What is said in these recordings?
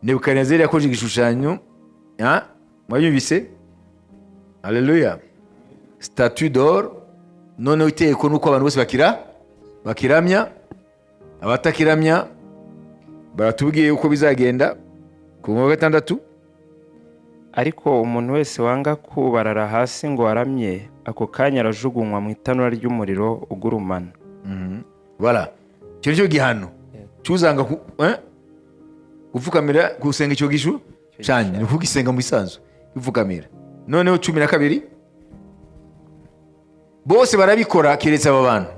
Nebukadinezari yakoze igishushanyo, mwayumvise? Haleluya. Statue d'or, none iteko nuko abantu bose bakiramya, abatakiramya baratubwiye uko bizagenda ku wa gatandatu. ariko umuntu wese wanga kubarara hasi ngo aramye, ako kanya arajugunywa mu itanura ry'umuriro ugurumana. Voilà. Icyo nicyo gihano cyuzanga gupfukamira gusenga icyo gishu cyane, ni kugisenga mu isanzu gupfukamira. Noneho 12 bose barabikora keretse aba bantu.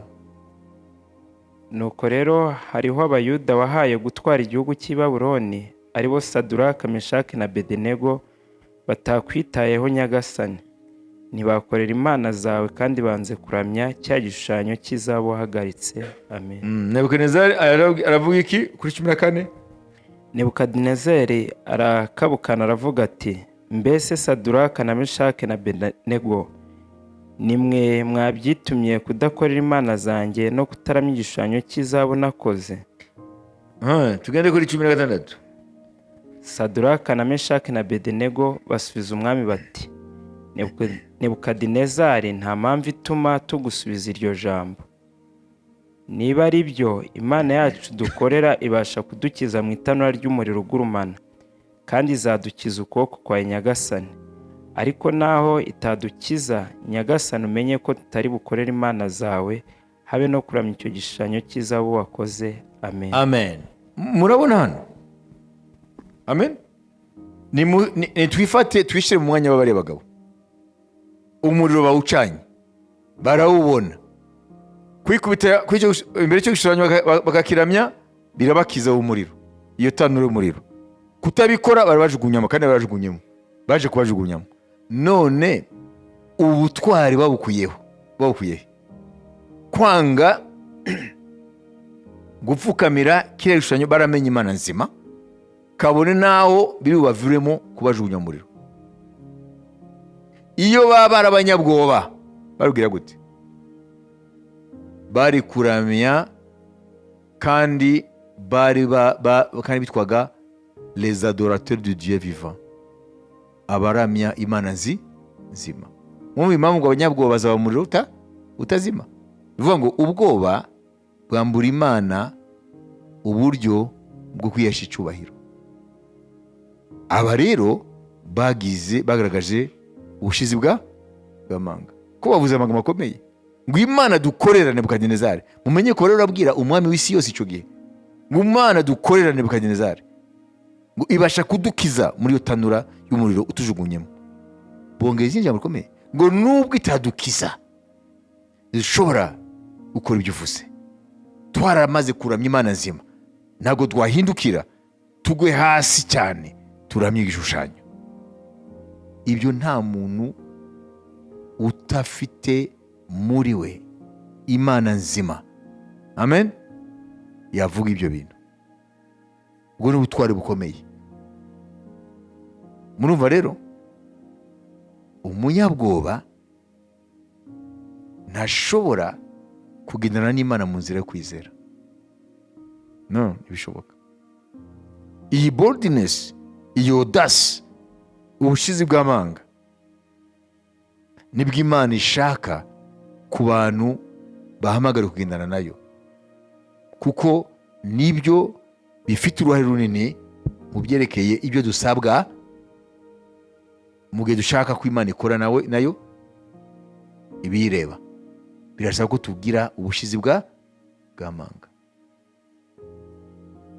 Nuko rero hariho abayuda wahaye gutwara igihugu cy'i Babuloni, aribo Saduraka, Meshaki na Abedenego, batakwitayeho Nyagasani, ntibakorera imana zawe kandi banze kuramya cya gishushanyo cy'izabo wahagaritse. Amen. Nebukadinezari aravuga iki kuri 14? Nebukadinezari arakabukana aravuga ati, mbese Saduraka na Meshaki na Abedenego, nimwe mwabyitumye kudakorera imana zanjye no kutaramya igishushanyo cy'izabo nakoze? Tugende kuri 16. Saduraka na Meshaki na Abedenego basubiza umwami bati, Nebukadinezari, nta mpamvu ituma tugusubiza iryo jambo. Niba ari byo, imana yacu dukorera ibasha kudukiza mu itanura ry'umuriro ugurumana, kandi izadukiza ukuboko kwa Nyagasani. Ariko naho itadukiza, Nyagasani umenye ko tutari bukorera imana zawe, habe no kuramya icyo gishushanyo cy'izabo wakoze. Amen. Amen. Murabona hano? Amen. Ni twifate twishire mu mwanya w'abari bagabo. Umuriro bawucanye, barawubona, kwikubita imbere cyo gishushanyo bakakiramya, birabakiza umuriro, iyo tanura y'umuriro. Kutabikora bari bajugunyamo, kandi barajugunyemo, baje kubajugunyamo. None ubutwari babukuyeho kwanga gupfukamira kiriya gishushanyo, baramenye imana nzima, kabone naho biri bubaviremo kubajugunya mu muriro. Iyo baba ari abanyabwoba barubwira gute? Bari kuramya kandi kandi bitwaga les adorateurs de Dieu vivant, abaramya imana nzima. Mu impamvu ngo abanyabwoba bazaba mu muriro utazima, bivuga ngo ubwoba bwambura imana uburyo bwo kwihesha icyubahiro. Aba rero bagaragaje ubushizi bw'amanga, ko bavuze amagambo akomeye ngo imana dukorera Nebukadinezari. Mumenye ko rero urabwira umwami w'isi yose icyo gihe ngo imana dukorera Nebukadinezari ngo ibasha kudukiza muri iyo tanura y'umuriro utujugunyemo. Bongeza ijambo rikomeye ngo nubwo itadukiza, dushobora gukora ibyo uvuze. Twaramaze kuramya imana nzima, ntabwo twahindukira tugwe hasi cyane turamye igishushanyo. Ibyo nta muntu utafite muri we imana nzima, amen, yavuga ibyo bintu. Ubwo ni ubutwari bukomeye. Murumva rero, umunyabwoba ntashobora kugendana n'imana mu nzira yo kwizera. No, ntibishoboka. Iyi boldness, iyi audace, ubushizi bw'amanga, nibwo imana ishaka ku bantu bahamagara kugendana nayo, kuko nibyo bifite uruhare runini mu byerekeye ibyo dusabwa mu gihe dushaka ko imana ikora nayo ibireba. Birasaba ko tugira ubushizi bw'amanga.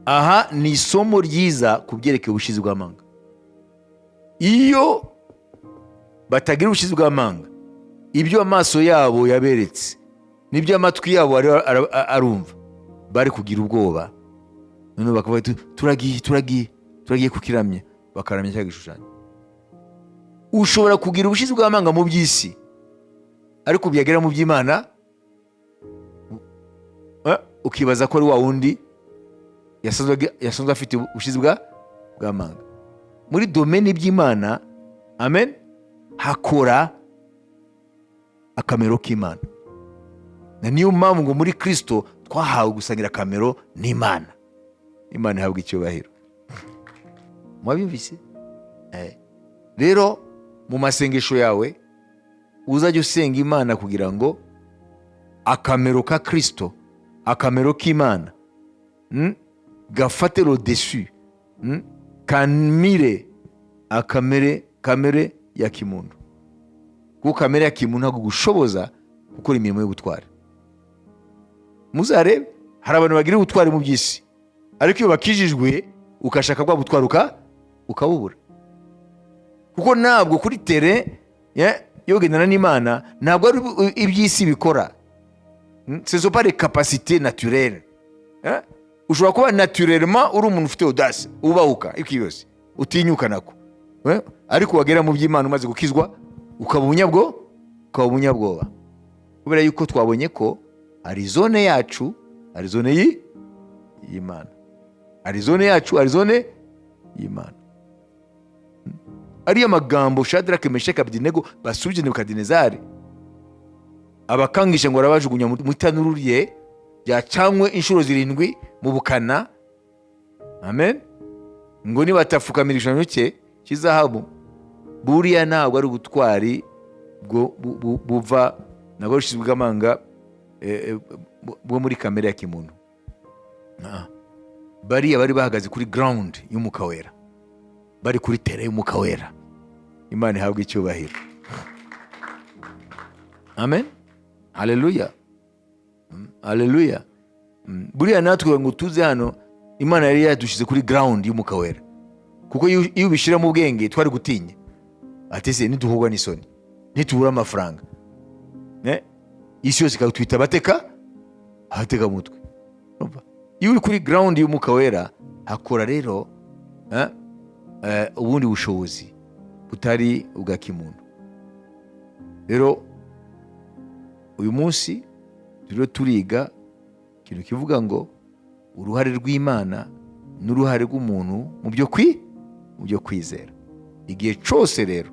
Aha ni isomo ryiza ku byerekeye ubushizi bw'amanga. Iyo batagira ubushizi bw'amanga, ibyo amaso yabo yaberetse n'ibyo amatwi yabo arumva, bari kugira ubwoba. None bakavuga turagiye kukiramya, bakaramya cya gishushanyo. Ushobora kugira ubushizi bw'amanga mu by'isi, ariko byagera mu by'Imana ukibaza ko ari wa wundi yasanzwe afite ubushizi bw'amanga. Muri domeni by'Imana, amen, hakora akamero k'Imana. Na niyo mpamvu ngo muri Kristo twahawe gusangira akamero n'Imana. Imana ihabwa icyubahiro. Mwabyumvise? Rero mu masengesho yawe uzajya usenga Imana kugira ngo akamero ka Kristo, akamero k'Imana gafate lo dessus, kamire kamere ya kimuntu. Kuko kamere ya kimuntu ntabwo gushoboza gukora imirimo y'ubutware. Muzarebe hari abantu bagira ubutware mu by'isi, ariko iyo bakijijwe ukashaka bwa butware ukabubura. Kuko ntabwo kuri tere yo kugendana n'Imana ntabwo ari iby'isi bikora. Ce sont pas des capacités naturelles. Ushobora kuba naturellement uri umuntu ufite audace, ubahuka iki yose, utinyuka nako. Ariko wagera mu by'Imana umaze gukizwa ukaba umunyabwoba. Kubera yuko twabonye ko ari zone yacu, ari zone y'Imana. Ari zone yacu, ari zone y'Imana. Ariya magambo Shadraka, Meshaki, Abedinego basubije Nebukadinezari, abakangisha ngo arabajugunya mu itanuru rye ryacanywe inshuro 7 mu bukana. Amen. Ngo nibatapfukamira igishushanyo cye cy'izahabu, buriya ntabwo ari ubutwari buva nabwo rushizwe bw'amanga bwo muri kamere ya kimuntu. Bariya bari bahagaze kuri ground y'umwuka wera, bari kuri tere y'umwuka wera. Imana ihabwe icyubahiro. Amen. Haleluya. Haleluya. Buriya natwe ngo tuze hano, Imana yari yadushize kuri ground y'umwuka wera. Kuko iyo ubishira mu bwenge twari gutinya. Atese niduhugwa n'isoni, nitubura amafaranga, isi yose ikatwita abateka mutwe. Iyo uri kuri ground y'umwuka wera hakora rero ubundi bushobozi butari ubwa kimuntu. Rero uyu munsi turiho turiga ikintu kivuga ngo uruhare rw'Imana n'uruhare rw'umuntu mu byo kwizera. Igihe cyose rero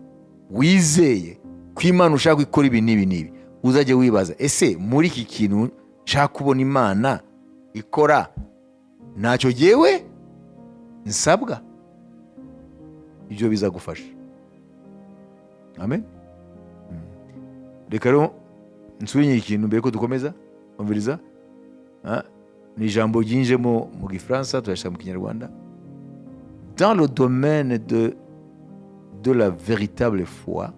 wizeye ko Imana ushaka gukora ibi n'ibi, uzajya wibaza, ese muri iki kintu nshaka kubona Imana ikora ntacyo jyewe nsabwa? Ibyo bizagufasha. Amen. Reka rero nsubire ikintu mbere ko dukomeza umviriza. Ni ijambo ryinjemo mu Gifaransa, turashaka mu Kinyarwanda. Dans le domaine de la véritable foi,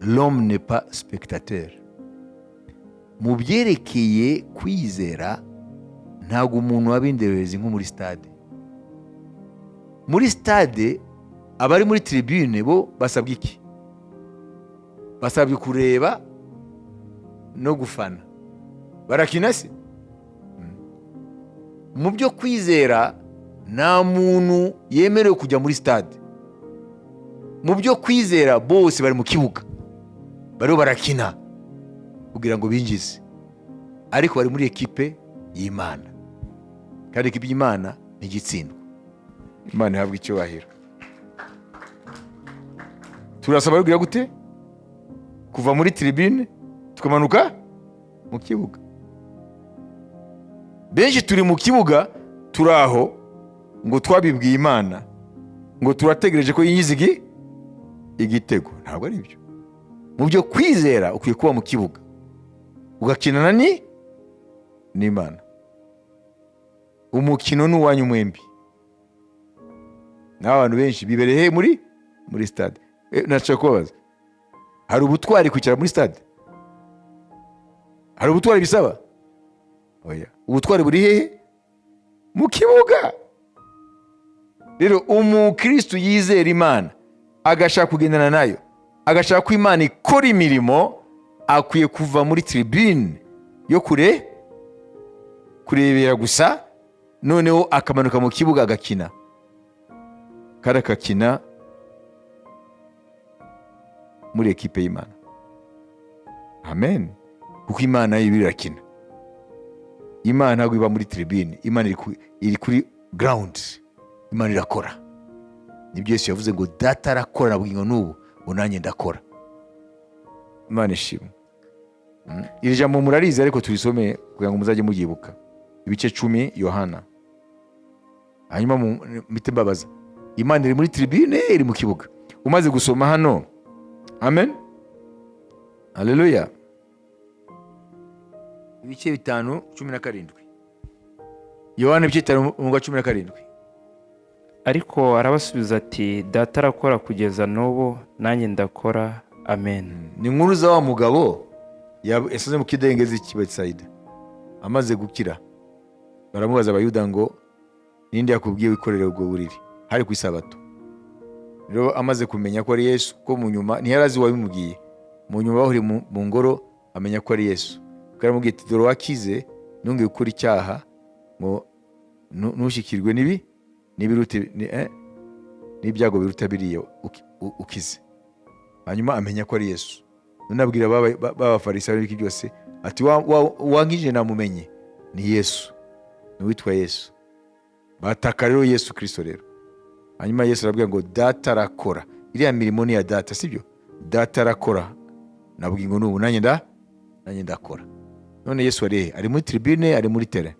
l'homme n'est pas spectateur. Mu byerekeye kwizera ntabwo umuntu wabinderereza nko muri stade. Muri stade abari muri tribune bo basabwa iki? Basabwe kureba no gufana. Barakina se? Mu byo kwizera nta muntu yemerewe kujya muri stade. Mu byo kwizera bose bari mu kibuga, bariho barakina kugira ngo binjize, ariko bari muri ekipe y'Imana, kandi ekipe y'Imana ntigitsindwa. Imana ihabwe icyubahiro. Turasaba kugira gute? Kuva muri tribune tukamanuka mu kibuga. Benshi turi mu kibuga turaho ngo twabibwiye Imana ngo turategereje ko yinjiza igitego. Ntabwo ari byo. Mu byo kwizera ukwiye kuba mu kibuga ugakinana n'Imana. Umukino ni uwanyu mwembi. N'abantu benshi bibereye muri stade. Naca kubaza, hari ubutwari kwicara muri stade? Hari ubutwari bisaba? Oya. Ubutwari buri hehe? Mu kibuga. Rero umukristo yizera Imana agashaka kugendana nayo, agashaka ko Imana ikora imirimo, akwiye kuva muri tribune yo kurebera gusa, noneho akamanuka mu kibuga agakina. Kandi akakina muri ekipe y'Imana. Amen. Kuko Imana yo irakina. Imana ntabwo iba muri tribune, Imana iri kuri ground. Imana irakora. Nibyo Yesu yavuze ngo data arakora bugingo n'ubu, nanjye ndakora. Imana ishimwe. Iri jambo murarizi ariko turisome kugira ngo muzajye mubyibuka. Ibice 10 Yohana. Hanyuma mpite mbabaza, Imana iri muri tribune, iri mu kibuga. Umaze gusoma hano, amen, haleluya, ibice 5:17, Yohana ibice 5:17. ariko arabasubiza ati data arakora kugeza n'ubu nanjye ndakora. Amen. Ni inkuru za wa mugabo yasaze mu kidengezi cy'i Betsaida amaze gukira. Baramubaza abayuda ngo ninde yakubwiye wikorere ubwo buriri? Hari ku isabato. Rero amaze kumenya ko ari Yesu, ko mu nyuma ntiyarazi wabimubwiye, mu nyuma bahuri mu ngoro amenya ko ari Yesu. Karamubwiye ati dore wakize, ntunge gukora icyaha ngo ntushikirwe n'ibyago biruta biriya ukize. Hanyuma amenya ko ari Yesu. None abwira b'abafarisayo n'ibiki byose ati wankije namumenye, ni Yesu, ni witwa Yesu. Bataka rero Yesu Kristo rero. Hanyuma Yesu arabwira ngo data arakora. Iriya mirimo ni ya data, sibyo? Data arakora. Nabwiye ngo n'ubu nanjye ndakora. None Yesu ari muri tribune, ari muri terrain.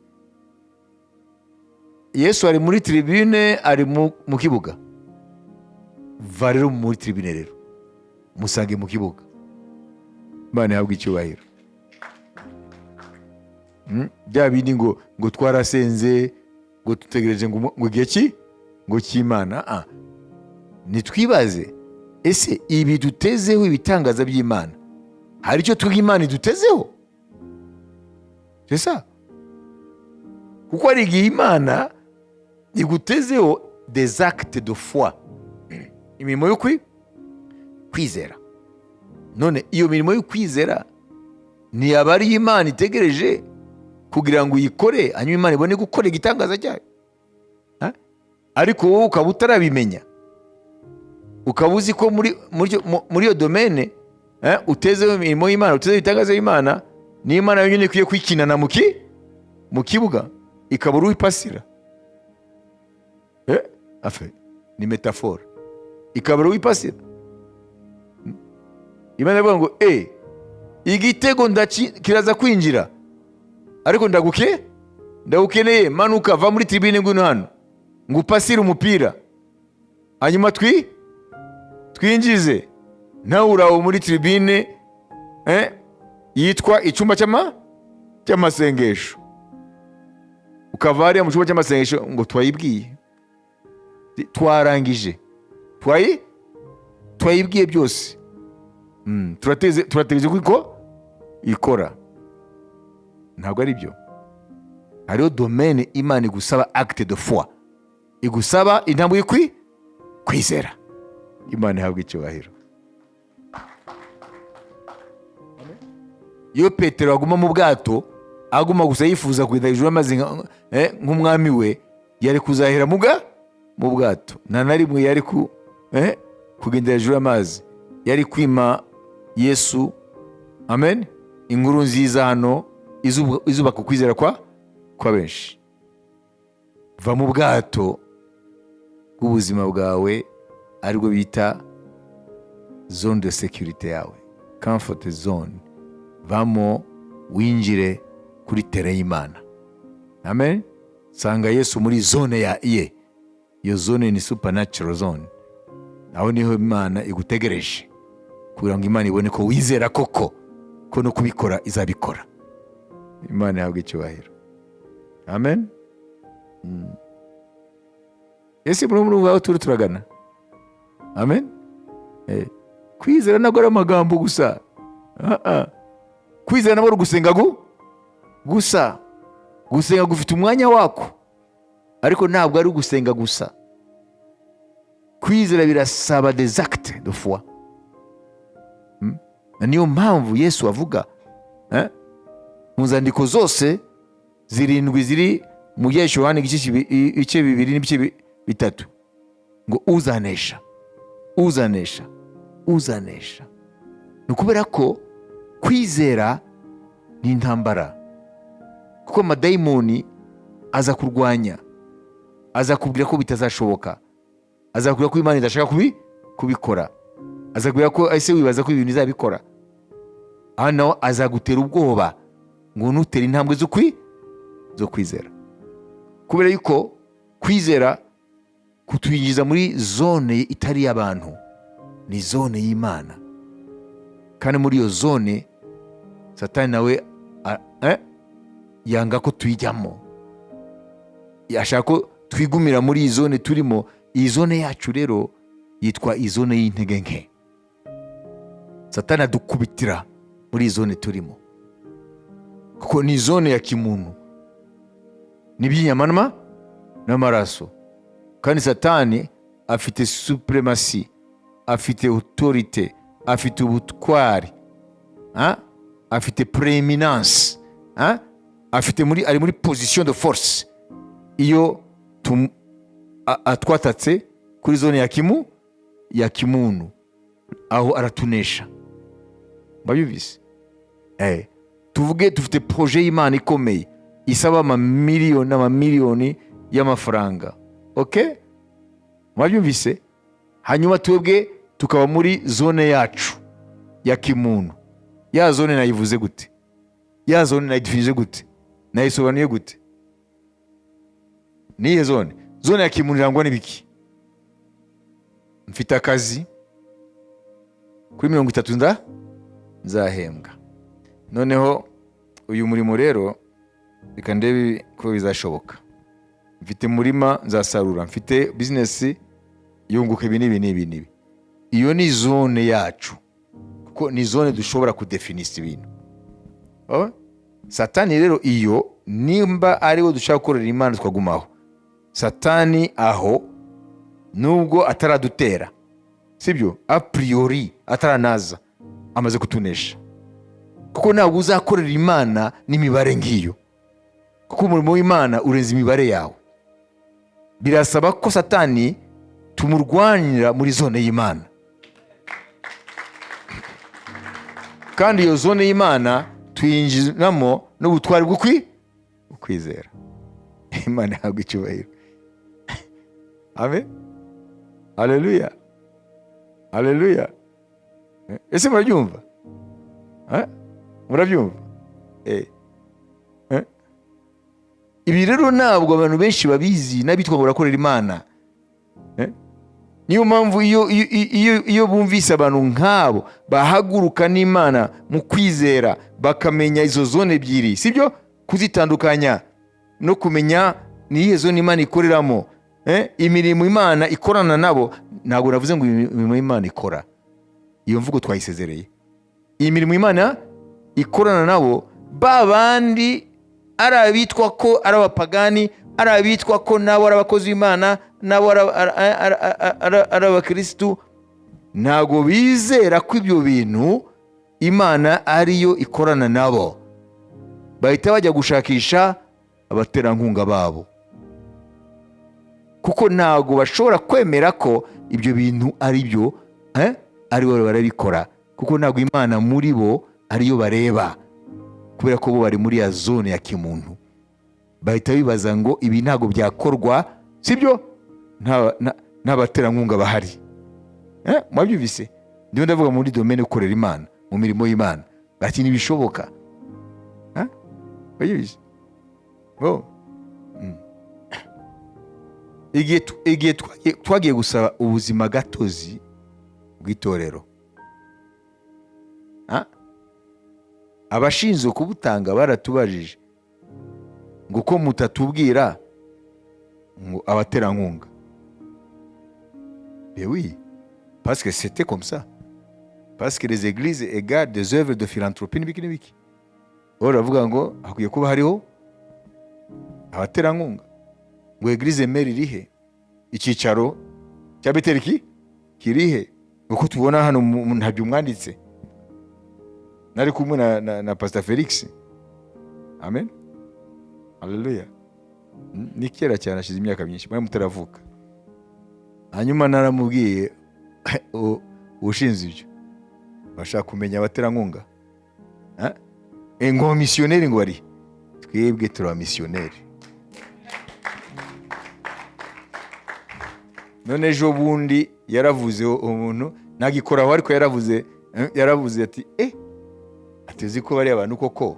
Yesu ari muri tribune, ari mu kibuga. Va rero muri tribune rero, musange mu kibuga. Imana ihabwe icyubahiro. Bya bindi ngo twarasenze, ngo tutegereje ngo igihe ngo cy'Imana. Nitwibaze, ese ibi dutezeho ibitangaza by'Imana, hari icyo twiga Imana idutezeho? C'est ça. Kuko hari igihe Imana igutezeho des actes de foi, imirimo yo kwizera. None iyo mirimo yo kwizera ntiyaba ari Imana itegereje kugira ngo uyikore, hanyuma Imana ibone gukora igitangaza cyayo? Ariko wowe ukaba utarabimenya, ukaba uzi ko muri iyo domene utezeho imirimo y'Imana, utezeho ibitangaza y'Imana, ni Imana yonyine ikwiye kwikinana mu kibuga, ikaba uruwipasira. Ni metafore. Ikaba uruwipasira. Imana ivuga ngo igitego kiraza kwinjira, ariko ndagukeneye, manuka, va muri tribune ngwino hano ngo upasire umupira, hanyuma twinjize. Nawe uraho muri tribune yitwa icyumba cy'amasengesho, ukava hariya mu cyumba cy'amasengesho ngo twayibwiye, twarangije, twayibwiye byose, turategereje ko ikora. Ntabwo ari byo. Hariho domaine Imana igusaba acte de foi, igusaba intambwe yo kwizera. Imana ihabwe icyubahiro. Iyo Petero aguma mu bwato, aguma gusa yifuza kugenda hejuru y'amazi nk'umwami we, yari kuzahera mu bwato, nta na rimwe yari kugenda hejuru y'amazi. Yari kwima Yesu, amen, inkuru nziza hano izubaka ukwizera kwa benshi. Va mu bwato bw'ubuzima bwawe, aribwo bita zone de sécurité yawe, comfort zone. Vamo winjire kuri terrain y'Imana. Amen. Sanga Yesu muri zone ye. Iyo zone ni supernatural zone. Aho niho Imana igutegereje, kugira ngo Imana ibone ko wizera koko ko no kubikora izabikora. Imana ihabwe icyubahiro. Amen. Ese muri aho turagana. Amen. Kwizera ntabwo ari amagambo gusa. Kwizera ntabwo ari gusenga gusa. Gusenga gufite umwanya wako, ariko ntabwo ari gusenga gusa. Kwizera birasaba des actes de foi. Niyo mpamvu Yesu avuga mu zandiko zose zirindwi ziri mu Yohana ibice 2 n'ibice 3 ngo uzanesha. Ni ukubera ko kwizera ni intambara, kuko amadayimoni aza kurwanya, aza kubwira ko bitazashoboka, aza kubwira ko Imana idashaka kubikora, aza kubwira ko ese wibaza ko ibintu izabikora. Hano aza gutera ubwoba ngo nutere intambwe zo kwizera, kubera yuko kwizera kutwinjiza muri zone itari y'abantu, ni zone y'Imana. Kandi muri iyo zone Satani nawe yanga ko tuyijyamo, yashaka ko twigumira muri iyi zone turimo. Iyi zone yacu rero yitwa izone y'intege nke. Satani adukubitira muri iyi zone turimo, kuko ni zone ya kimuntu, ni iby'inyama n'amaraso. Kandi Satani afite supremacy, afite autorite, afite ubutwari, afite preeminence, ari muri position de force. Iyo atwatatse kuri zone ya kimuntu, aho aratunesha. Mbabyumvise? Tuvuge dufite projet y'Imana ikomeye isaba amamiliyoni y'amafaranga. Okay? Mwabyumvise? Hanyuma twebwe tukaba muri zone yacu ya kimuntu. Ya zone nayivuze gute? Ya zone nayidefinije gute? Nayisobanuye gute? Niye zone? Zone ya kimuntu irangwa n'ibiki? Mfite akazi kuri 30 nzahembwa. Noneho uyu murimo rero reka ndebe ko bizashoboka. Mfite murima nzasarura, mfite business yunguka ibi n'ibi. Iyo ni zone yacu, kuko ni zone dushobora kudefinisa ibintu. Satani rero iyo nimba ariwo dushaka gukorera Imana twagumaho, Satani aho nubwo ataradutera, sibyo, a priori ataranaza, amaze kutunesha. Kuko ntabwo uzakorera Imana n'imibare ngiyo, kuko umurimo w'Imana urenze imibare yawe. Birasaba ko Satani tumurwanira muri zone y'Imana. Kandi iyo zone y'Imana tuyinjiramo n'ubutwari bwo kwizera. Imana ntabwo icyubahiro. Amen. Haleluya. Haleluya. Ese murabyumva? Murabyumva? Ibi rero ntabwo abantu benshi babizi n'abitwa ngo barakorera Imana. Niyo mpamvu iyo bumvise abantu nk'abo bahaguruka n'Imana mu kwizera, bakamenya izo zone ebyiri, sibyo, kuzitandukanya no kumenya niyihe zone Imana ikoreramo, imirimo Imana ikorana nabo. Ntabwo navuze ngo imirimo Imana ikora, iyo mvugo twayisezereye. Iyi mirimo Imana ikorana nabo, babandi ari abitwa ko ari abapagani, ari abitwa ko nabo ari abakozi b'Imana, nabo ari abakristu, ntabwo bizera ko ibyo bintu Imana ariyo ikorana nabo. Bahita bajya gushakisha abaterankunga babo, kuko ntabwo bashobora kwemera ko ibyo bintu ari byo ari bo barabikora, kuko ntabwo Imana muri bo ariyo bareba, kubera ko bo bari muri ya zone ya kimuntu. Bahita bibaza ngo ibi ntabwo byakorwa, sibyo, nta baterankunga bahari. Mwabyumvise? Ndiyo ndavuga muri domaine ukorera Imana, mu mirimo y'Imana, bati ntibishoboka. Mwabyumvise? Igihe twagiye gusaba ubuzima gatozi bw'itorero, abashinzwe kubutanga baratubajije ngo ko mutatubwira ngo abaterankunga. Oui, parce que c'était comme ça. Parce que les églises égardent des œuvres de philanthropie n'ibiki. Baravuga ngo hakwiye kuba hariho abaterankunga. Ngo église mère irihe, icyicaro cya Beteliki kirihe, uko tubona hano ntabyo mwanditse. Nari kumwe na Pastor Felix. Amen. Haleluya. Ni kera cyane, ashize imyaka myinshi, mwe mutaravuka. Hanyuma naramubwiye ushinze ibyo, bashaka kumenya abaterankunga. Ngo missionnaire ngo bari, twebwe turi abamissionnaire. None ejo bundi yaravuze umuntu nagikoraho, ariko yaravuze ati atezi ko bari abantu koko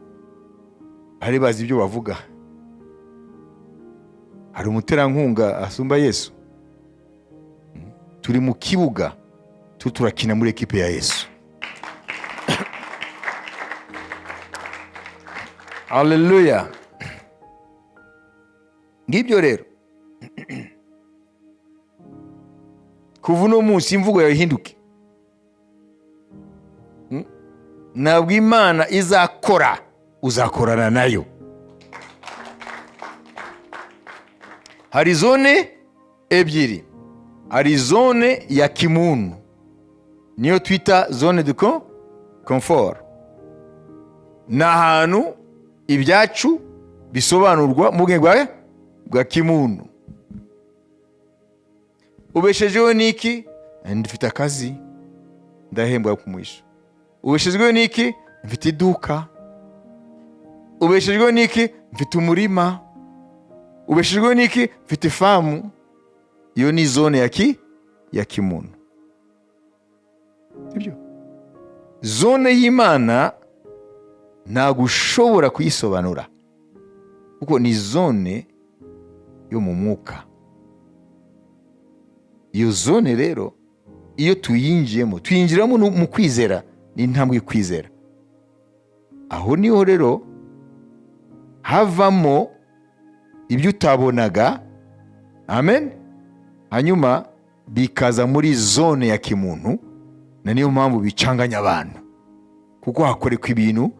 bari bazi ibyo bavuga. Hari umuterankunga asumba Yesu. turi mu kibuga turakina muri ekipe ya Yesu. Haleluya. Ngibyo rero kuva uno munsi imvugo yawe ihinduke. Ntabwo Imana izakora, uzakorana nayo. Hari zone ebyiri. Hari zone ya kimuntu, niyo twita zone de confort. Ni ahantu ibyacu bisobanurwa mu bwenge bwa kimuntu. Ubeshejeho niki? Ndifite akazi, ndahembwa kumwisha. Ubeshejweho niki? Mfite iduka. Ubeshejweho niki? Mfite umurima. Ubeshejweho niki? Mfite famu. Iyo ni zone ya kimuntu. Sibyo? Zone y'Imana ntabwo ushobora kuyisobanura, kuko ni zone yo mu mwuka. Iyo zone rero iyo tuyinjiramo mu kwizera, ni intambwe kwizera. Aho niho rero havamo ibyo utabonaga, amen, hanyuma bikaza muri zone ya kimuntu. Na niyo mpamvu bicanganya abantu, kuko hakoreka ibintu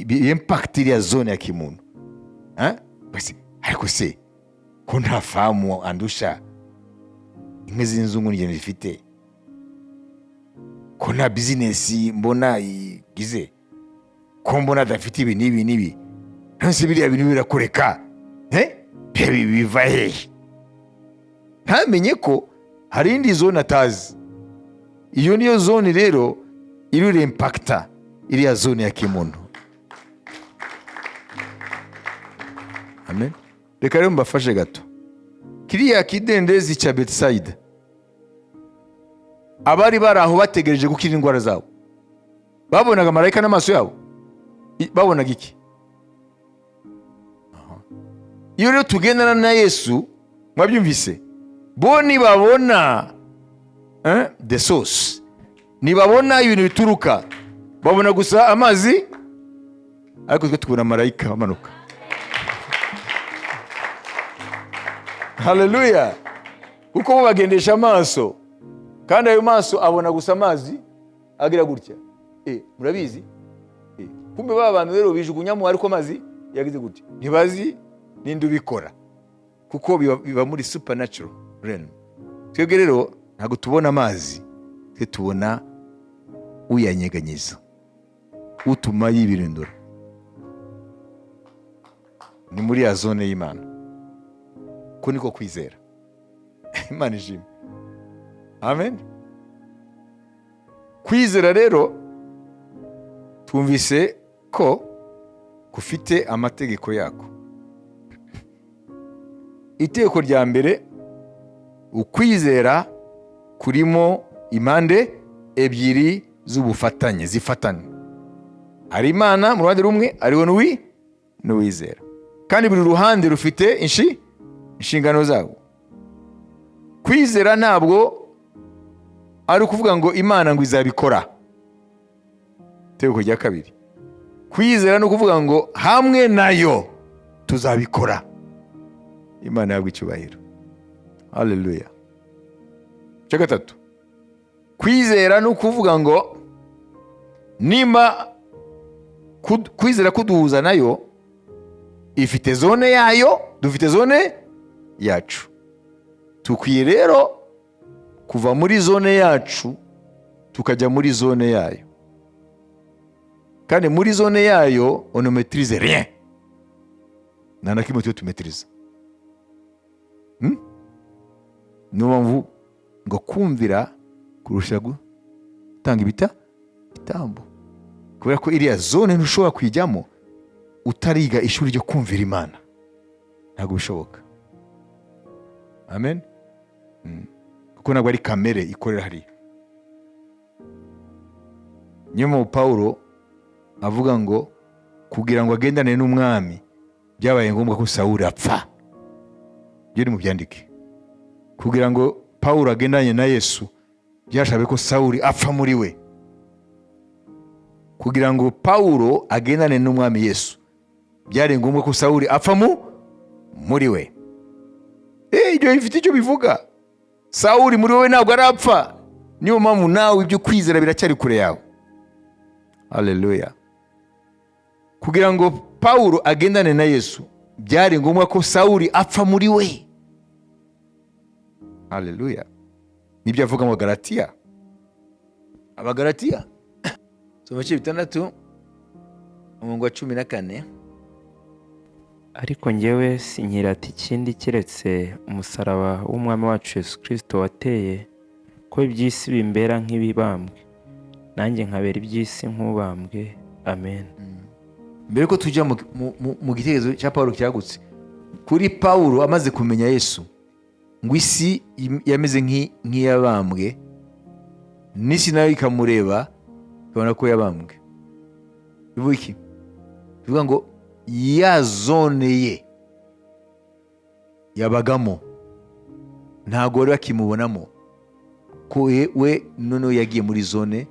impact ya zone ya kimuntu. Basi ariko se ko nta famu andusha inka z'inzungu n'igenda zifite, ko nta business mbona igize, ko mbona adafite ibi n'ibi, nonse biriya bintu birakoreka, biva hehe? Ntamenye ko hari indi zone atazi. Iyo niyo zone rero iri impacta iriya zone ya kimuntu. Amen. Reka rero mbafashe gato. Kiriya kidendezi cya Bethsaida, abari bari aho bategereje gukira indwara zabo, babonaga marayika n'amaso yabo? Babonaga iki? Iyo rero tugendana na Yesu, mwabyumvise, bo nibabona the source, nibabona ibintu bituruka, babona gusa amazi, ariko twe tubona marayika bamanuka. Haleluya. Kuko bo bagendesha amaso, kandi ayo maso abona gusa amazi agira gutya. Murabizi? Kumbe ba bantu rero bijugunyamo ariko amazi yagize gutya. Ntibazi ninde ubikora, kuko biba muri supernatural realm. Twebwe rero ntabwo tubona amazi, twe tubona uyanyeganyeza, utuma yibirindura. Ni muri ya zone y'Imana. Ko niko kwizera. Imana ishimwe. Amen. Kwizera rero twumvise ko kufite amategeko yako. Itegeko rya mbere, ukwizera kurimo impande ebyiri z'ubufatanye, zifatanye. Hari Imana mu ruhande rumwe, ariho n'uwizera, kandi buri ruhande rufite inshingano zabo. Kwizera ntabwo ari ukuvuga ngo Imana ngo izabikora. Itegeko rya kabiri, kwizera no kuvuga ngo hamwe nayo tuzabikora. Imana yabwo icyubahiro. Haleluya. Cya gatatu, kwizera no kuvuga ngo nimba kwizera kuduhuza nayo, ifite zone yayo, dufite zone yacu. Tukwiye rero kuva muri zone yacu tukajya muri zone yayo, kandi muri zone yayo on ne maîtrise rien. Nta na kimwe tumaîtrise. Niyo mpamvu ngo kumvira kurusha gutanga ibitambo, kubera ko iriya zone ntushobora kuyijyamo utariga ishuri ryo kumvira Imana. Ntabwo bishoboka. Amen. Kuko ntabwo ari kamere ikorera hariya. Niyo mpamvu Pawulo avuga ngo kugira ngo agendane n'umwami byabaye ngombwa ko Sawuli apfa. Byo ni mu byandike. Kugira ngo Pawulo agendanye na Yesu byashabe ko Sawuli apfa muri we. Kugira ngo Pawulo agendane n'umwami Yesu byari ngombwa ko Sawuli apfa muri we. Ibyo bifite icyo bivuga. Sawuli muri wowe ntabwo arapfa. Niyo mpamvu nawe ibyo kwizera biracyari kure yawe. Haleluya. Kugira ngo Pawulo agendane na Yesu byari ngombwa ko Sawuli apfa muri we. Haleluya. Nibyo avuga mu Galatiya. Abagalatiya soma ibice 6 umurongo wa 14. ariko njyewe sinkirata ikindi keretse umusaraba w'umwami wacu Yesu Kristo wateye ko iby'isi bimbera nk'ibibambwe nanjye nkabera iby'isi nk'ubambwe. Amen. Mbere ko tujya mu gitekerezo cya Pawulo cyagutse, kuri Pawulo amaze kumenya Yesu ngo isi yameze nk'iyabambwe, n'isi nayo ikamureba ikabona ko yabambwe. Bivuga iki? Bivuga ngo ya zone ye yabagamo ntabwo wari bakimubonamo, ko we noneho yagiye muri zone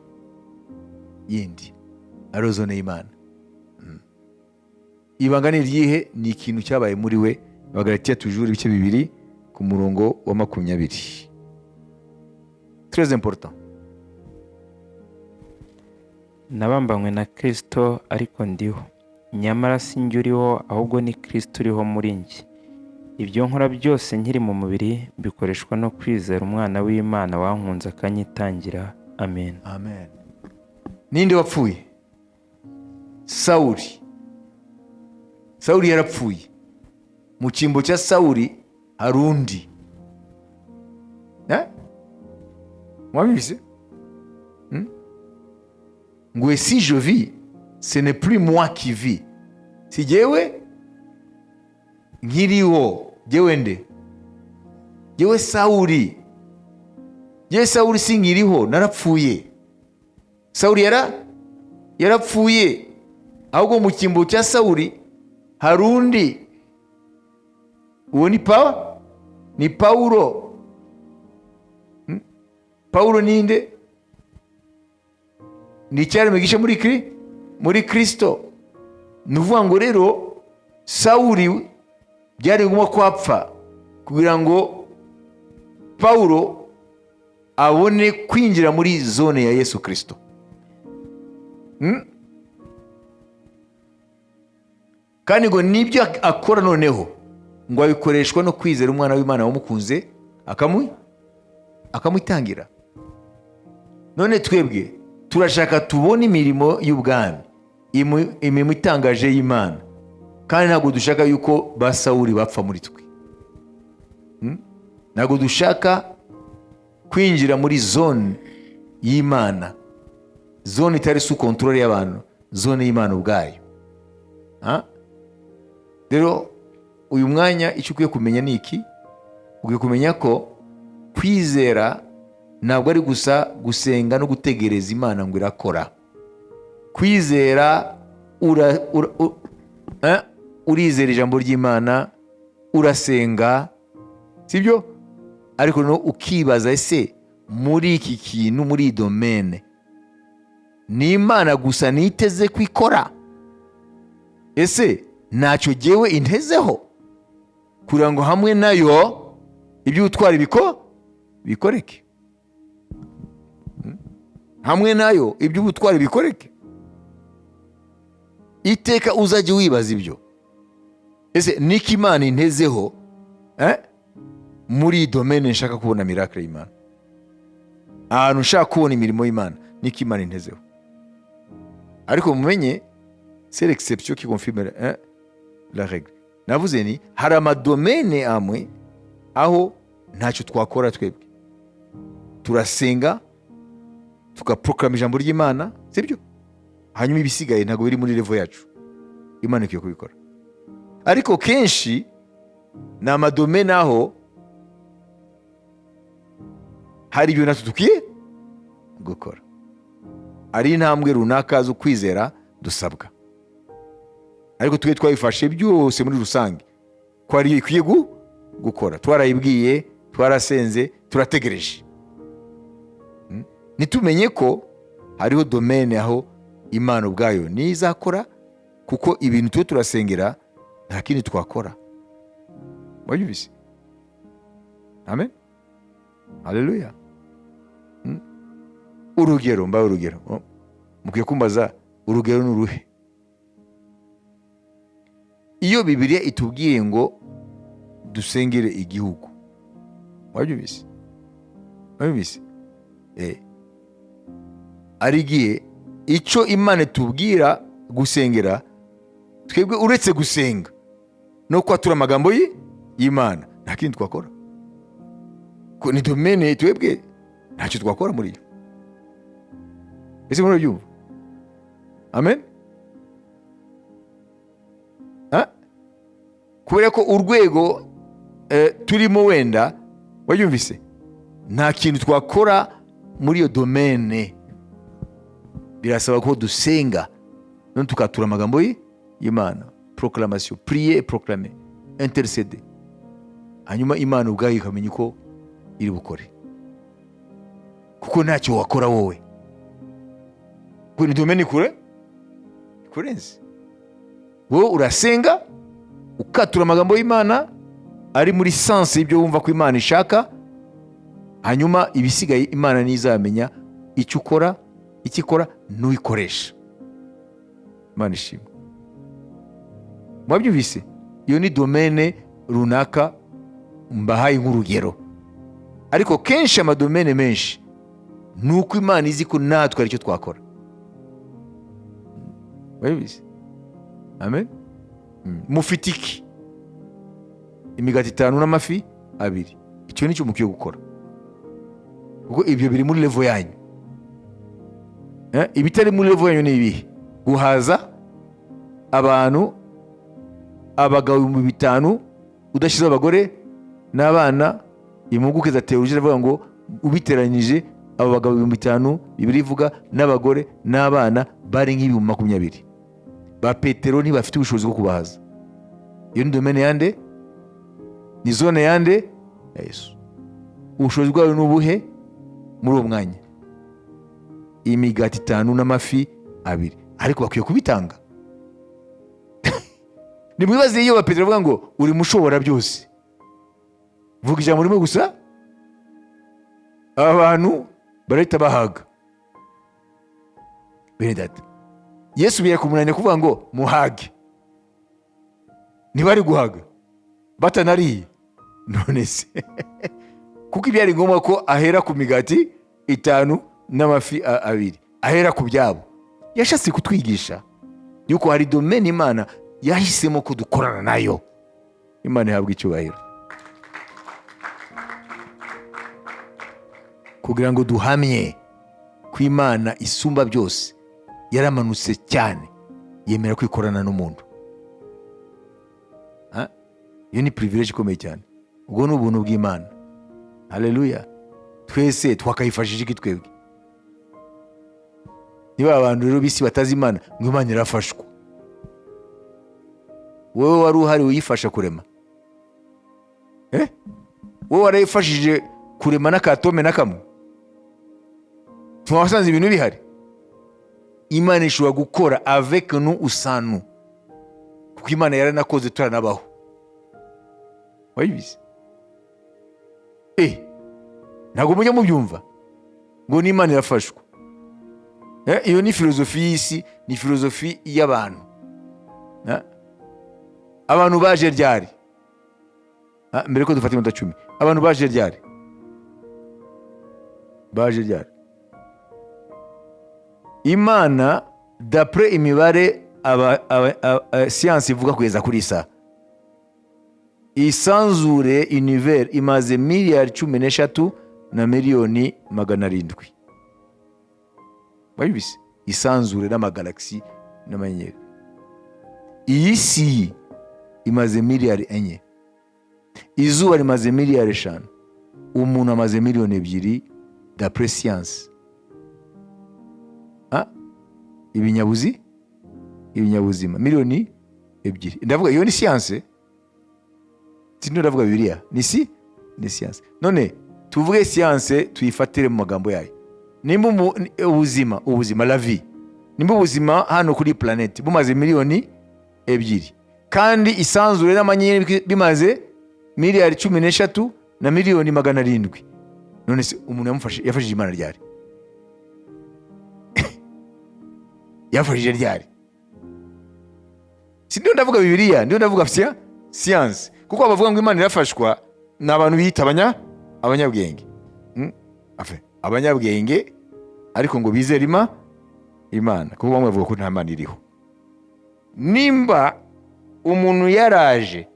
yindi, ari zone y'Imana. Ibanga ni ryihe? Ni ikintu cyabaye muri we. Abagalatiya tujuru ibice 2 ku murongo wa 20. Très important. Nabambanywe na Kristo ariko ndiho, nyamara si njye uriho ahubwo ni Kristo uriho muri njye. Ibyo nkora byose nkiri mu mubiri bikoreshwa no kwizera umwana w'Imana wankunze akanyitangira. Amen. Amen. Ninde wapfuye? Sawuli. Sawuli yarapfuye. Mu cyimbo cya Sawuli hari undi. Mwabibise? Ngo si je vis, ce n'est plus moi qui vis. Si jewe nkiriho, jewe nde? Jewe Sawuli. Jewe Sawuli sinkiriho, narapfuye. Sawuli yarapfuye. Ahubwo mu cyimbo cya Sawuli hari undi. Uwo ni Pawulo. Pawulo ninde? Ni icyari mugisha muri Kristo. Nuvuga ngo rero Sawuli byari ngombwa ko apfa kugira ngo Pawulo abone kwinjira muri zone ya Yesu Kristo. Kandi ngo nibyo akora noneho ngo abikoreshwa no kwizera umwana w'Imana wamukunze akamwitangira. None twebwe turashaka tubona imirimo y'ubwami, imirimo itangaje y'Imana, kandi ntabwo dushaka yuko ba Sawuli bapfa muri twe. Ntabwo dushaka kwinjira muri zone y'Imana, zone itari sous contrôle y'abantu, zone y'Imana ubwayo. Rero uyu mwanya icyo ukwiye kumenya ni iki? Ukwiye kumenya ko kwizera ntabwo ari gusa gusenga no gutegereza Imana ngo irakora. Kwizera urizera ijambo ry'Imana, urasenga, sibyo? Ariko no ukibaza, ese muri iki kintu, muri domaine ni Imana gusa niteze kwikora? Ese ntacyo jewe intezeho kugira ngo hamwe nayo ibyo utwara bikoreke? Hamwe nayo ibyo utwara bikoreke? Iteka uzajye wibaza ibyo. Ese niki Imana intezeho muri domaine nshaka kubona miracle y'Imana? Ahantu nshaka kubona imirimo y'Imana, niki Imana intezeho? Ariko mumenye, c'est l'exception qui confirme la règle. Navuze ni hari amadomene amwe aho ntacyo twakora twebwe. Turasenga, tugaproclama ijambo ry'Imana, sibyo? Hanyuma ibisigaye ntabwo biri muri level yacu. Imana ikiye kubikora. Ariko kenshi na amadomene aho hari ibyo natwe tukiye gukora. Ari intambwe runaka zo kwizera dusabwa. Ariko twe twabifashe byose muri rusange ko ari ikwiye gukora. Twarayibwiye, twarasenze, turategereje. Nitumenye ko hariho domaine aho Imana ubwayo nizakora, kuko ibintu tuba turasengera nta kindi twakora. Wayumvise? Amen. Haleluya. Urugero, mbaye urugero. Mukwiye kumbaza urugero n'uruhe. Iyo Bibiliya itubwiye ngo dusengere igihugu, wayumvise? Wayumvise? Ari igihe icyo Imana itubwira gusengera, twebwe uretse gusenga no kwatura amagambo y'Imana nta kindi twakora. Ko ni domaine twebwe ntacyo twakora muri yo. Ese murabyumva? Amen. Kubera ko urwego turimo wenda, wayumvise, nta kintu twakora muri iyo domaine. Birasaba ko dusenga none tukatura amagambo y'Imana, proclamation, prier et proclamer, interceder. Hanyuma Imana ubwayo ikamenya uko iri bukore, kuko ntacyo wakora wowe. Kuko ni domaine kurenze. Wowe urasenga ukatura amagambo y'Imana ari muri sense y'ibyo wumva ko Imana ishaka, hanyuma ibisigaye Imana nizamenya icyo ukora, icyo ikora n'uyikoresha. Imana ishimwe. Mwabyumvise? Iyo ni domaine runaka mbahaye nk'urugero. Ariko kenshi amadomaine menshi nuko Imana izi ko natwe aricyo twakora. Mwabyumvise? Amen. Mufite iki? Imigati 5 n'amafi 2. Icyo nicyo mukwiye gukora, kuko ibyo biri muri level yanyu. Ibitari muri level yanyu ni ibihe? Guhaza abantu, abagabo 5,000 udashize abagore n'abana. Impuguke za teoloji zivuga ngo ubiteranyije abo bagabo 5,000, Bibiliya ivuga n'abagore n'abana bari nk'ibihumbi 20. Ba Petero ntibafite ubushobozi bwo kubahaza. Iyo ni domaine yande? Ni zone yande? Yesu. Ubushobozi bwawe n'ubuhe muri uwo mwanya? Imigati 5 n'amafi 2, ariko bakwiye kubitanga. Nimwibaze iyo ba Petero bavuga ngo uri mushobora byose, vuga ijambo rimwe gusa, abantu barahita bahaga. Bene data, Yesu biye kumunanya kuvuga ngo muhage, ntibari guhaga batanariye. None se kuko ibyari ngombwa ko ahera ku migati 5 n'amafi 2, ahera ku byabo. Yashatse kutwigisha yuko hari domaine Imana yahisemo ko dukorana nayo. Imana ihabwa icyubahiro, kugira ngo duhamye ko Imana isumba byose, yaramanutse cyane, yemera kwikorana n'umuntu. Iyo ni privilege ikomeye cyane. Ubwo ni ubuntu bw'Imana. Haleluya. Twese twakayifashije iki twebwe? Niba abantu rero bisi batazi Imana, ngo Imana irafashwa, wowe wari uhari uyifasha kurema? Wowe warayifashije kurema n'akatome na kamwe? Twasanze ibintu bihari. Imana ishobora gukora avec nous ou sans nous, kuko Imana yaranakoze turanabaho. Wayibize? Ntabwo mujya mubyumva ngo ni Imana irafashwa. Iyo ni filozofi y'isi, ni filozofi y'abantu. Abantu baje ryari? Mbere ko dufata iminota 10, abantu baje ryari? Baje ryari? Imana d'après imibare science ivuga kugeza kuri isa, isanzure univers imaze miliyari 13 na miliyoni 700. Wabibise? Isanzure n'amagalaxy n'amanyenyeri. Iyi si imaze miliyari 4, izuba rimaze miliyari 5, umuntu amaze miliyoni 2 d'après science. Ibinyabuzima miliyoni 2. Ndavuga iyo ni science, sino ndavuga Bibiliya. Ni science. None tuvuge siyanse tuyifatire mu magambo yayo. Nimba ubuzima la vie, nimba ubuzima hano kuri planete bumaze miliyoni 2 kandi isanzure n'amanyenyeri bimaze miliyari 13 na miliyoni 700, none se umuntu yafashije Imana ryari? Yafashije ryari? Si ndio ndavuga Bibiliya, ndio ndavuga science, kuko abavuga ngo Imana irafashwa n'abantu biyita abanyabwenge. Abanyabwenge ariko ngo bizera Imana, kuko bamwe bavuga ko nta Mana iriho. Nimba umuntu yaraje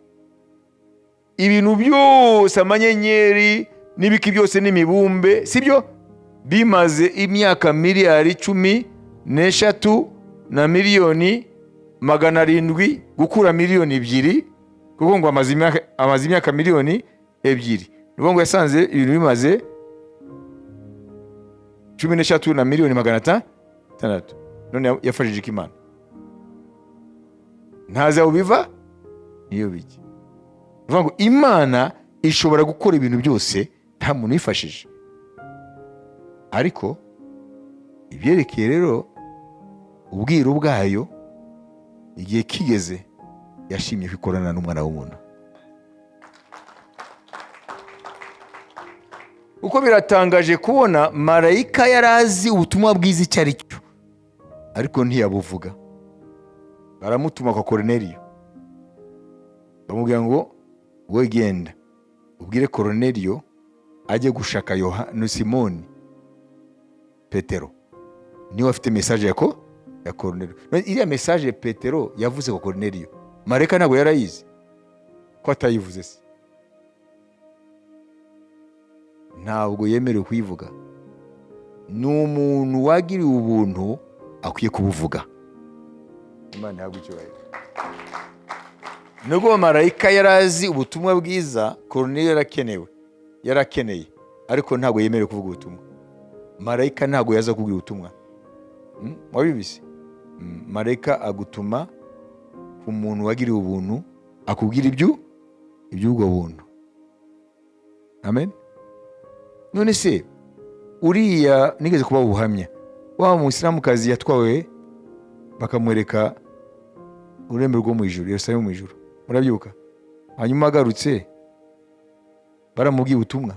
ibintu byose amanyenyeri n'ibiki byose n'imibumbe, sibyo, bimaze imyaka miliyari 13 na miliyoni 700 gukura miliyoni 2, kuko ngo amaze imyaka miliyoni 2, nuko ngo yasanze ibintu bimaze 13 na miliyoni 600. None yafashije Imana. Ntaza ubiva niyo biki. Nuvuga ngo Imana ishobora gukora ibintu byose nta muntu yifashije. Ariko ibyerekeye rero ubwiru bwayo, igihe kigeze yashimye kwikorana n'umwana w'umuntu. Uko biratangaje kubona marayika yarazi ubutumwa bwiza icyo ari cyo, ariko ntiyabuvuga. Baramutuma kwa Korneliyo, bamubwira ngo we genda ubwire Korneliyo ajye gushaka Simoni Petero, niwe afite message ya Korneliyo. Iriya message Petero yavuze kwa Korneliyo, marayika ntabwo yarayizi ko atayivuze se. Ntabwo yemerewe kuyivuga. N'umuntu wagiriwe ubuntu akwiye kubuvuga. Imana ntabwo icyubahiro. Nubwo marayika yarazi ubutumwa bwiza Korneliyo yarakeneye, ariko ntabwo yemerewe kuvuga ubutumwa. Marayika ntabwo yaza kubwira ubutumwa. Wabibise? Marayika agutuma ku muntu wagiriwe ubuntu akubwira iby'ubwo buntu. Amen. None se uriya nigeze kuba ubuhamya wa Muislamukazi yatwawe bakamwereka urembe rwo mu ijuru, Yerusalemu mu ijuru, murabyuka? Hanyuma agarutse baramubwiye ubutumwa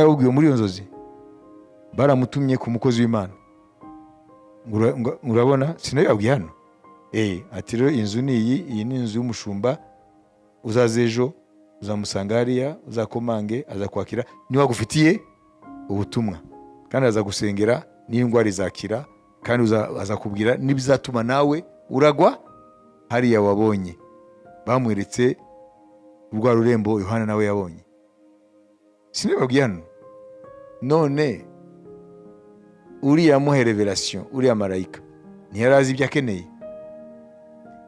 yabubwiwe muri iyo nzozi, baramutumye ku mukozi w'Imana. Urabona sinababwiye hano, ati rero inzu ni iyi ni inzu y'umushumba, uzaze ejo uzamusanga hariya, uzakomange, azakwakira, niba agufitiye ubutumwa, kandi azagusengera n'indwara izakira, kandi azakubwira n'ibizatuma nawe uragwa hariya wabonye. Bamweretse urwa rurembo Yohana nawe yabonye. Sinababwiye hano. None uriya muhe revelation, uriya marayika ntiyarazi ibyo akeneye.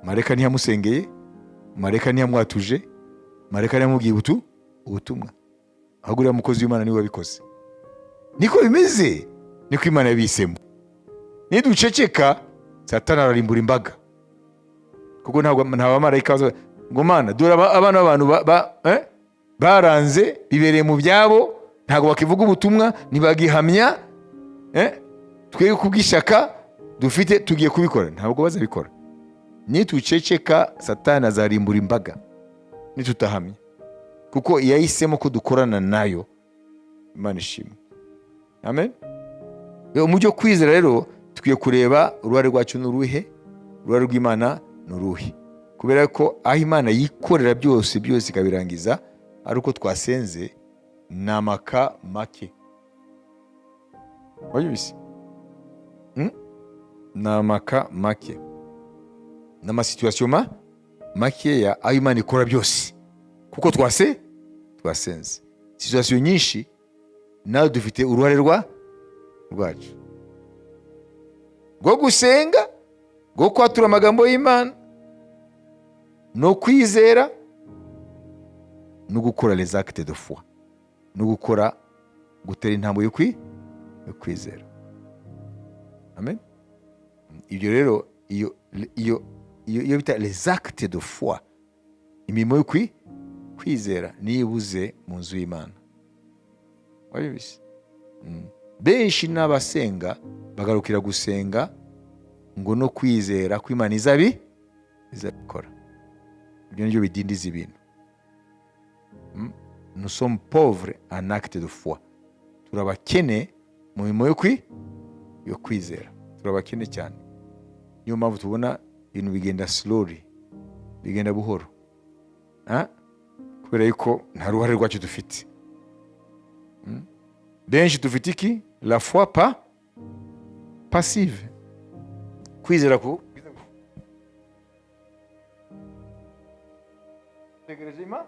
Marayika ntiyamusengeye, marayika ntiyamwatuje, marayika ntiyamubwiye ubutumwa, ahubwo uriya mukozi w'Imana niwe wabikoze. Niko bimeze, niko Imana yabisemo. Niduceceka Satani ararimbura imbaga, kuko nta bamarayika ngo Mana dore abana b'abantu baranze bibereye mu byabo, ntabwo bakivuga ubutumwa, ntibagihamya, twebwe kubw'ishyaka dufite tugiye kubikora. Ntabwo bazabikora. Nituceceka Satani azarimbura imbaga nitutahamya, kuko yahisemo ko dukorana nayo. Imana ishimwe. Amen. Mu byo kwizera rero tukwiye kureba uruhare rwacu n'uruhe, uruhare rw'Imana n'uruhe, kubera ko aho Imana yikorera byose ikabirangiza, ari uko twasenze n'amaka make. Wabibise? N'amaka make, n'amasituwasiyo makeya aho Imana ikora byose, kuko twasenze. Situwasiyo nyinshi nawe dufite uruhare rwacu rwo gusenga, rwo kwatura amagambo y'Imana, no kwizera, no gukora les actes de foi, no gutera intambwe yo kwizera. Amen. Ibyo rero iyo bita les actes de foi, imirimo yo kwizera nibuze mu nzu y'Imana. wabizi. Benshi n'abasenga bagarukira gusenga ngo no kwizera ko Imana izabikora. Ibyo nibyo bidindiza ibintu. Nous sommes pauvres en acte de foi. Turabakene mu mirimo yo kwizera. Turabakene cyane. Niyo mpamvu tubona ibintu bigenda slowly, bigenda buhoro. Kubera yuko nta ruhare rwacu dufite. Benshi dufite iki? La foi passive. Kwizera tegereje Imana.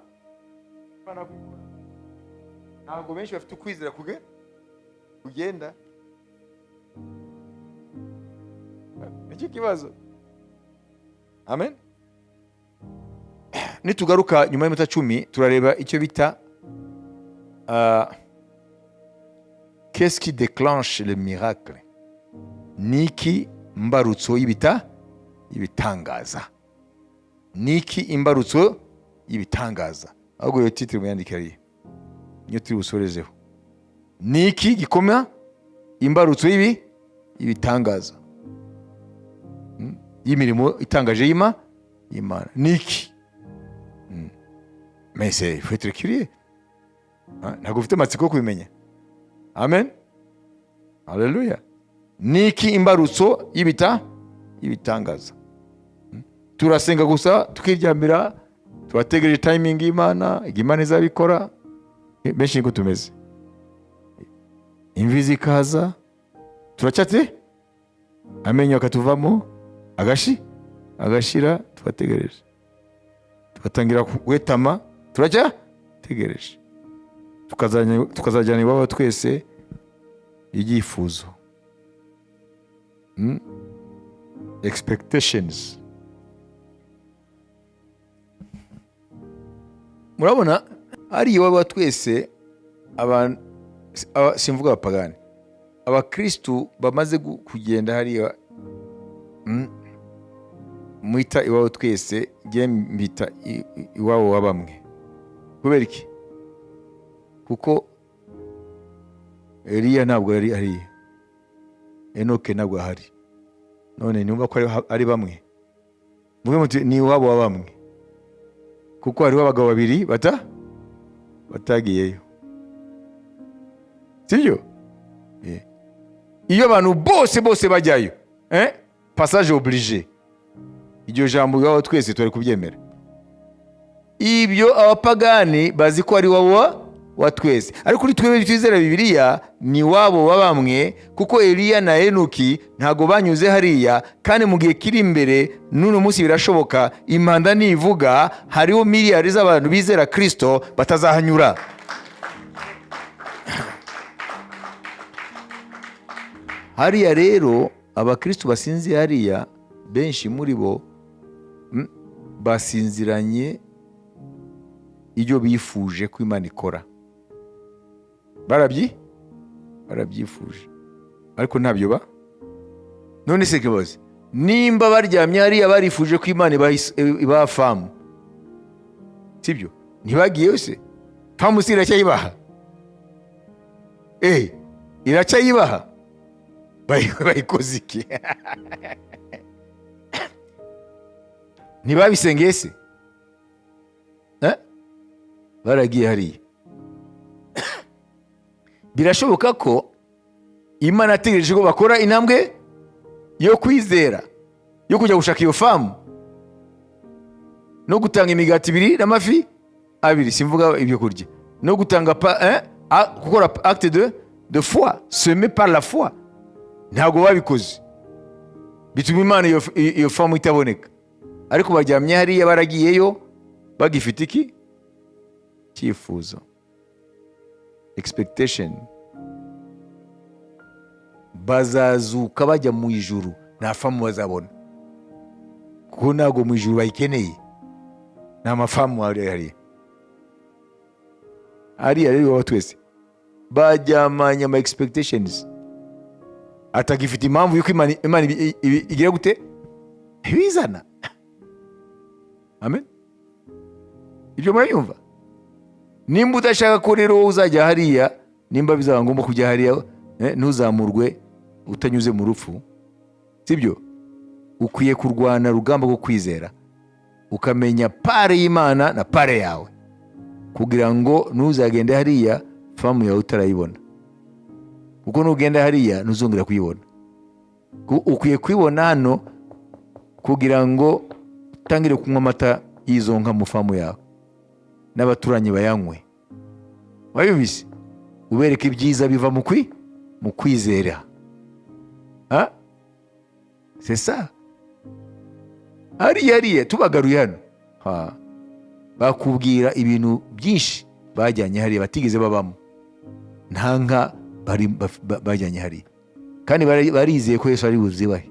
Ntabwo benshi bafite ukwizera kugenda. Nicyo kibazo. Amen. Nitugaruka nyuma y'iminota 10 turareba icyo bita qu'est-ce qui déclenche le miracle? Niki imbarutso y'ibitangaza. Niki imbarutso y'ibitangaza. Ahubwo iyo titre muyandikira ari niyo turi busorezeho. Niki gikoma imbarutso y'ibitangaza. Y'imirimo itangaje y'Imana. Niki? Mais il faut être curieux. Ntabwo ufite amatsiko kubimenya. Amen. Haleluya. Niki imbarutso y'ibitangaza. Turasenga gusa tukiryamira, turategereje timing y'Imana, Imana izabikora. Benshi niko tumeze. Imvi zikaza, turacyate amenyo akatuvamo, agashira, twategereje. Tugatangira kwetama, turacyategereje. Tukazajyana iwabo twese ibyifuzo. Expectations. Murabona ari iwabo twese abantu simvuga abapagani. Abakristu bamaze kugenda hariya mwita iwabo twese, ngiye mbita iwabo wa bamwe. Kubera iki? Kuko Eliya ntabwo yari hariya, Enoke ntabwo ahari. None numva ko ari bamwe. Muvuge muti ni iwabo wa bamwe. Kuko hariho abagabo babiri batagiyeyo. Sibyo? Iyo abantu bose bajyayo, passage obligé. Iryo jambo iwabo twese twari kubyemera. Ibyo abapagani bazi ko ari wabo wa twese. Ariko kuri twebwe twizera Bibiliya ni wabo wa bamwe, kuko Eliya na Enoki ntago banyuze hariya, kandi mu gihe kiri imbere n'uno munsi birashoboka impanda nivuga hariho miliyari z'abantu bizera Kristo batazahanyura. Hariya rero abakristo basinzi hariya benshi muri bo basinziranye ibyo bifuje ko Imana ikora. Barabyifuje ariko ntabyo none se kibazo, nimba baryamye hariya barifuje ko Imana ibaha famu, sibyo? Ntibagiyeyo se? Famu si iracyayibaha? Iracyayibaha? Bayikoze iki? Ntibabisengeye se? Baragiye hariya. Birashoboka ko Imana ategereje ko bakora intambwe yo kwizera, yo kujya gushaka iyo famu no gutanga imigati 2 n'amafi 2, simvuga ibyo kurya, no gutanga gukora acte de foi, semé par la foi. Ntabwo babikoze, bituma Imana iyo famu itaboneka. Ariko baryamye hariya baragiyeyo bagifite iki? Cyifuzo, expectation. Bazazuka bajya mu ijuru, nta famu bazabona, kuko ntabwo mu ijuru bayikeneye. Nta mafamu hariya rero twese bajyamanya ama expectations, atagifite impamvu yuko Imana igira gute bizana. Amen. Ibyo murayumva? Nimba udashaka ko rero uzajya hariya nimba bizaba ngombwa kujya hariya ntuzamurwe utanyuze mu rupfu, sibyo? Ukwiye kurwana rugamba rwo kwizera, ukamenya pare y'Imana na pare yawe, kugira ngo ntuzagende hariya famu yawe utarayibona, kuko nugenda hariya ntuzongera kuyibona. Ukwiye kuyibona hano kugira ngo utangire kunywa amata y'izo nka mu famu yawe n'abaturanyi bayanywe. Wabibise ubereka ibyiza biva mu kwizera. C'est ça. Hariya tubagaruye hano, bakubwira ibintu byinshi bajyanye hariya batigeze babamo, nta nka bajyanye hariya, kandi barizeye ko Yesu ari buzibahe.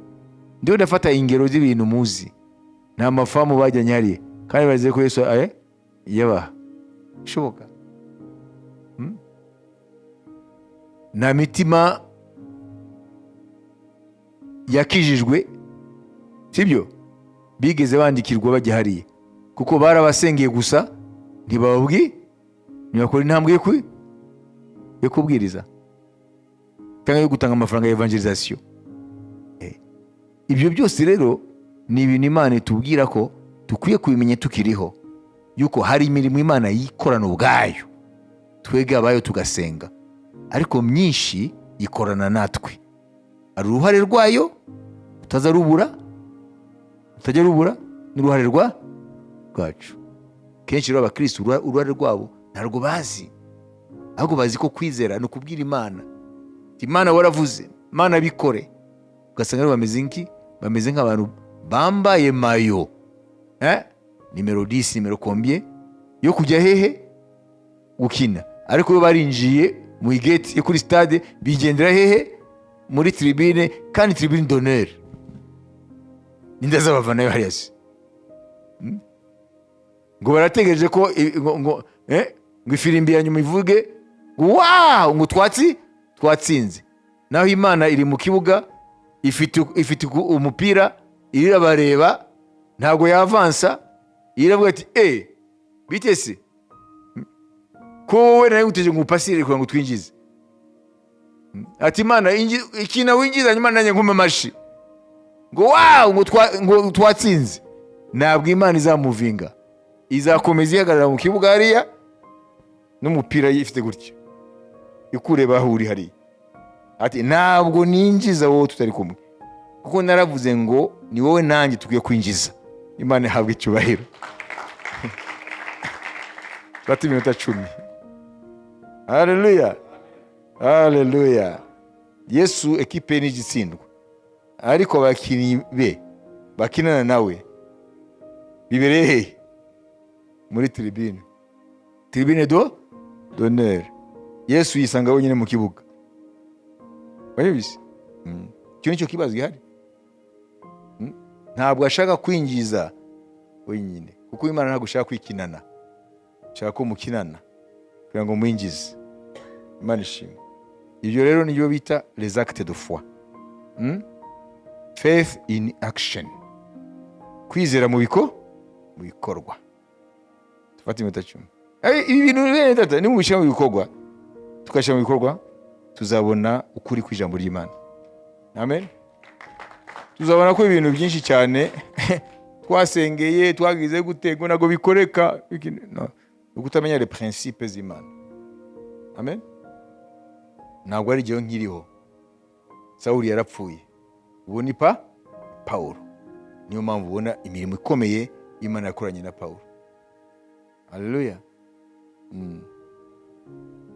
Ndiho ndafata ingero z'ibintu muzi, nta mafamu bajyanye hariya, kandi barizeye ko Yesu yabaha. Bishoboka? Nta mitima yakijijwe, sibyo, bigeze bandikirwa bajya hariya, kuko barabasengeye gusa, ntibakora intambwe yo kubwiriza cyangwa yo gutanga amafaranga ya evangelization. Ibyo byose rero ni ibintu Imana itubwira ko dukwiye kubimenya tukiriho, yuko hari imirimo Imana yikorana ubwayo, twege abayo tugasenga, ariko myinshi ikorana natwe. Ari uruhare rwayo utajya rubura n'uruhare rwacu. Kenshi rero abakristo uruhare rwabo ntabwo bazi, ahubwo bazi ko kwizera ni ukubwira Imana, Imana waravuze, Imana bikore. Ugasanga bameze nk'abantu bambaye mayo nimero 10 nimero combien yo kujya hehe gukina, ariko barinjiye mu igeti yo kuri stade bigendera hehe muri tribune, kandi tribune d'honneur. Nindaza bavanayo hariya se ngo barategereje ko ngo ifirimbi ya nyuma ivuge wow ngo twatsinze, naho Imana iri mu kibuga ifite umupira irabareba, ntabwo yavansa, iravuga ati bitese ko wowe nawe uteje ngo upasire kugira ngo twinjize. Ati Imana ikina winjiza nyuma nanjye nkume mashi ngo wow ngo twatsinze. Ntabwo Imana izamuvinga, izakomeza ihagarara mu kibuga hariya n'umupira yifite gutya ikureba aho uri hariya, ati ntabwo ninjiza wowe tutari kumwe, kuko naravuze ngo ni wowe nanjye tugiye kwinjiza. Imana ihabwe icyubahiro. Bati minota 10. Haleluya, haleluya. Yesu ekipe ni igitsindwa, ariko abakinnyi be bakinana nawe bibereye hehe? Muri tribune d'honneur. Yesu yisanga wenyine mu kibuga. Wabibise? Cyo nicyo kibazo gihari. Ntabwo ashaka kwinjiza wenyine, kuko Imana ntabwo ashaka kwikinana, ashaka ko mukinana kugira ngo mwinjize. Imana ishimwe. Ibyo rero nibyo bita les actes de foi. Faith in action. Kwizera mu bikorwa. Tufate iminota 10. Ibi bintu rero tata ni mu bishyira mu bikorwa, tukashyira mu bikorwa, tuzabona ukuri kw'ijambo ry'Imana. Amen. Tuzabona ko ibintu byinshi cyane twasengeye twagize gutego nago bikoreka, no, ukutamenya les principes z'Imana. Amen. Ntabwo ari jyewe nkiriho, Sawuli yarapfuye, ubu ni Paulo. Niyo mpamvu ubona imirimo ikomeye Imana yakoranye na Paulo. Haleluya.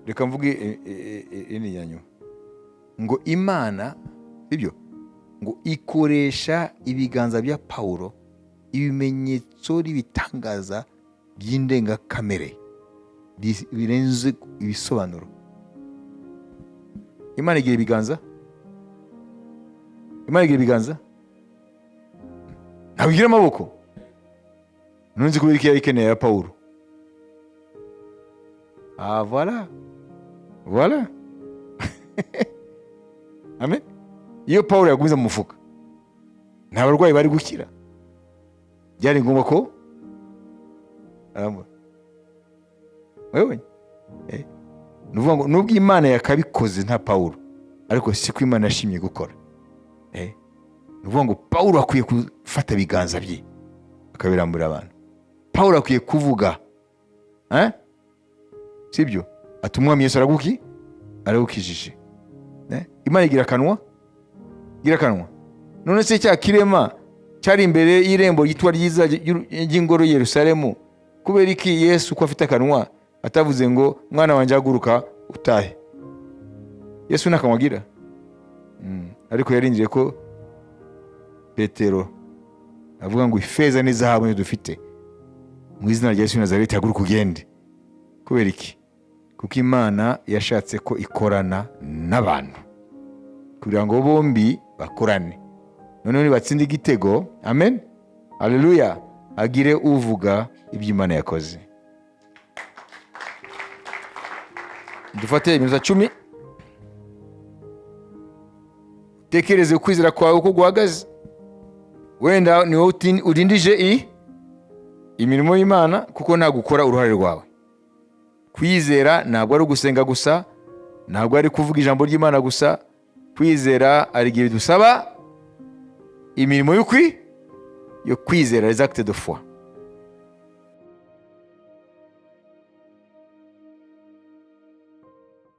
Reka mvuge ini yanyu ngo Imana, sibyo, ngo ikoresha ibiganza bya Paulo ibimenyetso bitangaza by'indenga kamere birenze ibisobanuro. Imana igira ibiganza? Imana igira ibiganza? Ntabwo igira amaboko? Nunzi kubera iki yayikeneye ya Paulo. Voilà. Amen. Iyo Paulo yagumiza mu mufuka, nta barwayi bari gukira. Byari ngombwa ko wewe nuvuga ngo nubwo Imana yakabikoze nta Pawulo, ariko siko Imana yashimye gukora. Nuvuga ngo Pawulo akwiye gufata ibiganza bye akabirambura abantu. Pawulo akwiye kuvuga, sibyo? Ati umwami Yesu aragukijije. Imana igira akanwa, none se cya kirema cyari imbere y'irembo ryitwa ryiza ry'ingoro Yerusalemu, kubera iki Yesu ko afite akanwa atavuze ngo mwana wanjye haguruka utahe? Yesu n'akanwa agira. Ariko yarindiriye ko Petero avuga ngo ifeza n'izahabu dufite mu izina rya Yesu Nazareti haguruka ugende. Kubera iki? Kuko Imana yashatse ko ikorana n'abantu kugira ngo bombi bakorane, none nibatsinda igitego. Amen, haleluya. Agire uvuga ibyo Imana yakoze. Dufate iminota 10 tekereze ukwizera kwawe uko guhagaze. Wenda ni wowe urindije imirimo y'Imana, kuko nta gukora uruhare rwawe. Kwizera ntabwo ari ugusenga gusa, ntabwo ari kuvuga ijambo ry'Imana gusa. Kwizera ari igihe dusaba imirimo yo kwizera, les actes de foi.